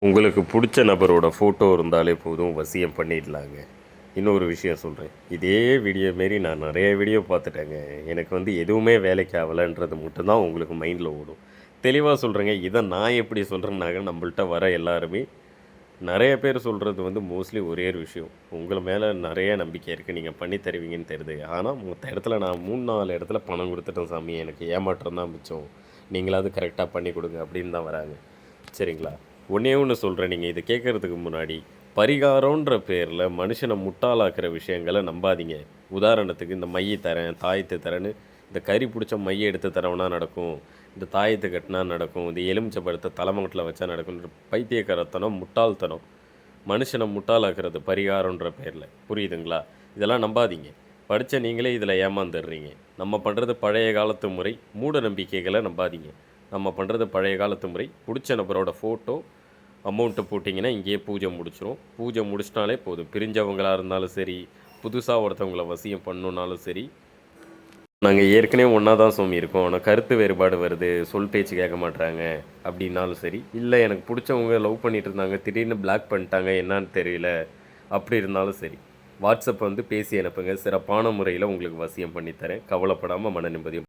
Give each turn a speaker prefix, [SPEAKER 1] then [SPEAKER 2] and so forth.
[SPEAKER 1] உங்களுக்கு பிடிச்ச நபரோட ஃபோட்டோ இருந்தாலே போதும் வசியம் பண்ணிடலாங்க. இன்னொரு விஷயம் சொல்கிறேன். இதே வீடியோ மாரி நான் நிறைய வீடியோ பார்த்துட்டேங்க. எனக்கு எதுவுமே வேலைக்கு ஆகலைன்றது மட்டும் தான் உங்களுக்கு மைண்டில் ஓடும். தெளிவா சொல்கிறேங்க. இதை நான் எப்படி சொல்கிறேன்னாங்க, நம்மள்ட்ட வர எல்லாருமே நிறைய பேர் சொல்கிறது மோஸ்ட்லி ஒரே ஒரு விஷயம். உங்கள் மேலே நிறைய நம்பிக்கை இருக்குது, நீங்கள் பண்ணி தருவீங்கன்னு தெரியுது. ஆனால் மொத்த இடத்துல நான் 3, 4 இடத்துல பணம் கொடுத்துட்டேன் சாமி, எனக்கு ஏமாற்றம் தான் மிச்சம். நீங்களாவது கரெக்டாக பண்ணி கொடுங்க அப்படின்னு தான் வராங்க. சரிங்களா? ஒன்றே ஒன்று சொல்கிறேன், நீங்கள் இதை கேட்குறதுக்கு முன்னாடி பரிகாரன்ற பேரில் மனுஷனை முட்டாளாக்குற விஷயங்களை நம்பாதீங்க. உதாரணத்துக்கு இந்த மையை தரேன், தாயத்தை தரேன்னு இந்த கறி பிடிச்ச மையை எடுத்து தரவுனா நடக்கும், இந்த தாயத்தை கட்டினா நடக்கும், இந்த எலுமிச்சை பழத்தை தலைமங்கட்டில் வச்சா நடக்கும்ன்ற பைத்தியக்காரத்தனம், முட்டாள்தனம். மனுஷனை முட்டாளாக்குறது பரிகாரன்ற பேரில், புரியுதுங்களா? இதெல்லாம் நம்பாதீங்க. படித்த நீங்களே இதில் ஏமாந்துடுறீங்க. நம்ம பண்ணுறது பழைய காலத்து முறை. மூட நம்பிக்கைகளை நம்பாதீங்க. நம்ம பண்ணுறது பழைய காலத்து முறை. பிடிச்ச நபரோட ஃபோட்டோ அமௌண்ட்டு போட்டிங்கன்னா இங்கேயே பூஜை முடிச்சிடும். பூஜை முடிச்சிட்டாலே போதும். பிரிஞ்சவங்களாக இருந்தாலும் சரி, புதுசாக ஒருத்தவங்கள வசியம் பண்ணணுன்னாலும் சரி, நாங்கள் ஏற்கனவே ஒன்றா தான் சுவாமி இருக்கோம், ஆனால் கருத்து வேறுபாடு வருது, சொல் பேச்சு கேட்க மாட்றாங்க அப்படின்னாலும் சரி, இல்லை எனக்கு பிடிச்சவங்க லவ் பண்ணிகிட்டு இருந்தாங்க, திடீர்னு பிளாக் பண்ணிட்டாங்க, என்னான்னு தெரியல, அப்படி இருந்தாலும் சரி, வாட்ஸ்அப் பேசி அனுப்புங்க. சிறப்பான முறையில் உங்களுக்கு வசியம் பண்ணித்தரேன். கவலைப்படாமல் மன நிம்மதியும்